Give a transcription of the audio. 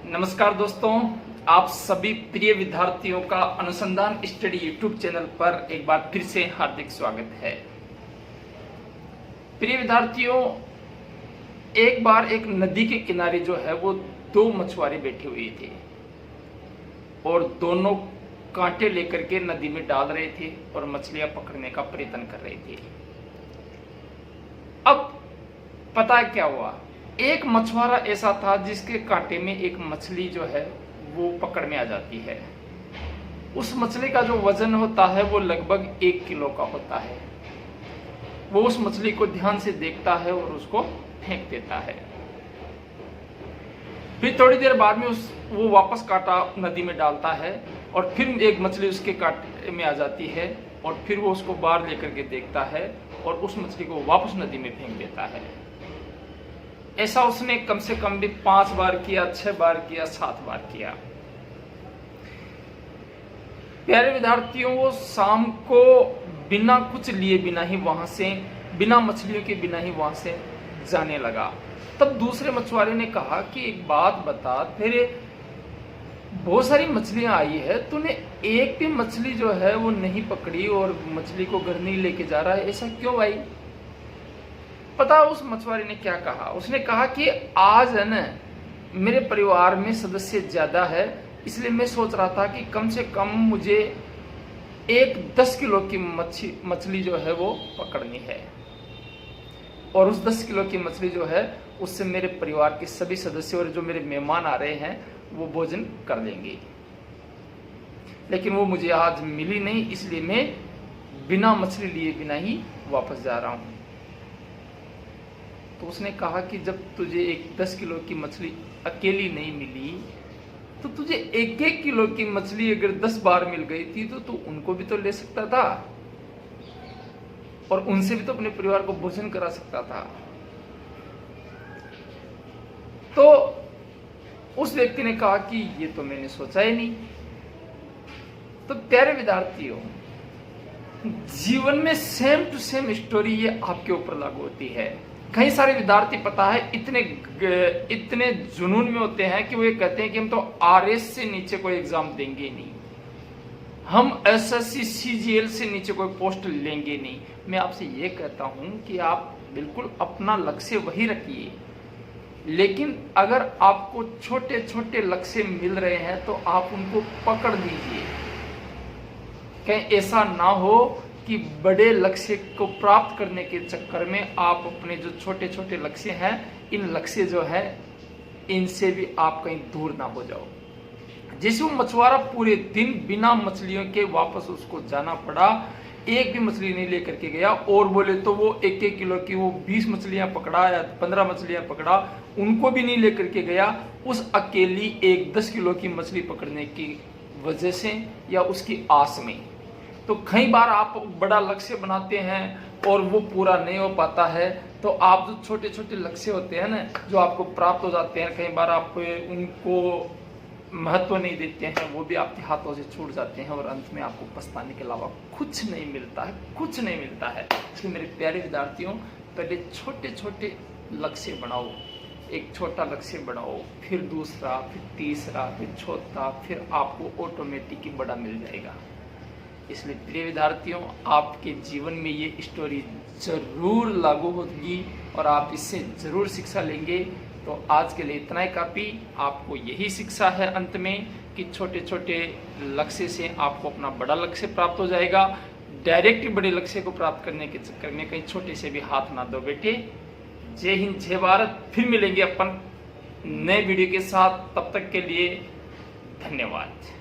नमस्कार दोस्तों, आप सभी प्रिय विद्यार्थियों का अनुसंधान स्टडी यूट्यूब चैनल पर एक बार फिर से हार्दिक स्वागत है। प्रिय विद्यार्थियों, एक बार एक नदी के किनारे जो है वो दो मछुआरे बैठे हुए थे और दोनों कांटे लेकर के नदी में डाल रहे थे और मछलियां पकड़ने का प्रयत्न कर रहे थे। अब पता क्या हुआ, एक मछुआरा ऐसा था जिसके कांटे में एक मछली जो है वो पकड़ में आ जाती है। उस मछली का जो वजन होता है वो लगभग 1 किलो का होता है। वो उस मछली को ध्यान से देखता है और उसको फेंक देता है। फिर थोड़ी देर बाद में वो वापस कांटा नदी में डालता है और फिर एक मछली उसके कांटे में आ जाती है और फिर वो उसको बाहर लेकर के देखता है और उस मछली को वापस नदी में फेंक देता है। ऐसा उसने कम से कम भी 5 बार किया, 6 बार किया, 7 बार किया। प्यारे विद्यार्थियों, वो शाम को बिना कुछ लिए बिना ही वहां से, बिना मछलियों के बिना ही वहां से जाने लगा। तब दूसरे मछुआरे ने कहा कि एक बात बता, तेरे बहुत सारी मछलियां आई है, तूने एक भी मछली जो है वो नहीं पकड़ी और मछली को घर नहीं लेके जा रहा है, ऐसा क्यों भाई? पता उस मछुआरे ने क्या कहा? उसने कहा कि आज है ना, मेरे परिवार में सदस्य ज्यादा है, इसलिए मैं सोच रहा था कि कम से कम मुझे एक 10 किलो की मछली जो है वो पकड़नी है और उस 10 किलो की मछली जो है उससे मेरे परिवार के सभी सदस्य और जो मेरे मेहमान आ रहे हैं वो भोजन कर लेंगे। लेकिन वो मुझे आज मिली नहीं, इसलिए मैं बिना मछली लिए बिना ही वापस जा रहा हूं। तो उसने कहा कि जब तुझे एक 10 किलो की मछली अकेली नहीं मिली तो तुझे 1-1 किलो की मछली अगर 10 बार मिल गई थी तो तू उनको भी तो ले सकता था और उनसे भी तो अपने परिवार को भोजन करा सकता था। तो उस व्यक्ति ने कहा कि ये तो मैंने सोचा ही नहीं। तो प्यारे विद्यार्थियों, जीवन में सेम टू सेम स्टोरी ये आपके ऊपर लागू होती है। कई सारे विद्यार्थी पता है इतने जुनून में होते हैं कि वो ये कहते हैं कि हम तो आरएस से नीचे कोई एग्जाम देंगे नहीं, हम एसएससी सीजीएल से नीचे कोई पोस्ट लेंगे नहीं। मैं आपसे ये कहता हूं कि आप बिल्कुल अपना लक्ष्य वही रखिए, लेकिन अगर आपको छोटे छोटे लक्ष्य मिल रहे हैं तो आप उनको पकड़ लीजिए। कहीं ऐसा ना हो कि बड़े लक्ष्य को प्राप्त करने के चक्कर में आप अपने जो छोटे छोटे लक्ष्य हैं, इन लक्ष्य जो है इनसे भी आप कहीं दूर ना हो जाओ। जैसे वो मछुआरा पूरे दिन बिना मछलियों के वापस उसको जाना पड़ा, एक भी मछली नहीं लेकर के गया और बोले तो वो 1-1 किलो की वो 20 मछलियां पकड़ा या 15 मछलियां पकड़ा, उनको भी नहीं लेकर के गया उस अकेली एक 10 किलो की मछली पकड़ने की वजह से या उसकी आस में। तो कई बार आप बड़ा लक्ष्य बनाते हैं और वो पूरा नहीं हो पाता है, तो आप जो छोटे छोटे लक्ष्य होते हैं ना, जो आपको प्राप्त हो जाते हैं, कई बार आप उनको महत्व नहीं देते हैं, वो भी आपके हाथों से छूट जाते हैं और अंत में आपको पछताने के अलावा कुछ नहीं मिलता है, कुछ नहीं मिलता है। इसलिए मेरे प्यारे विद्यार्थियों, पहले छोटे छोटे लक्ष्य बनाओ। एक छोटा लक्ष्य बनाओ, फिर दूसरा, फिर तीसरा, फिर चौथा, फिर आपको ऑटोमेटिक बड़ा मिल जाएगा। इसलिए प्रिय विद्यार्थियों, आपके जीवन में ये स्टोरी जरूर लागू होगी और आप इससे जरूर शिक्षा लेंगे। तो आज के लिए इतना ही काफ़ी। आपको यही शिक्षा है अंत में कि छोटे छोटे लक्ष्य से आपको अपना बड़ा लक्ष्य प्राप्त हो जाएगा। डायरेक्ट बड़े लक्ष्य को प्राप्त करने के चक्कर में कहीं छोटे से भी हाथ ना दो बेटे। जय हिंद, जय भारत। फिर मिलेंगे अपन नए वीडियो के साथ, तब तक के लिए धन्यवाद।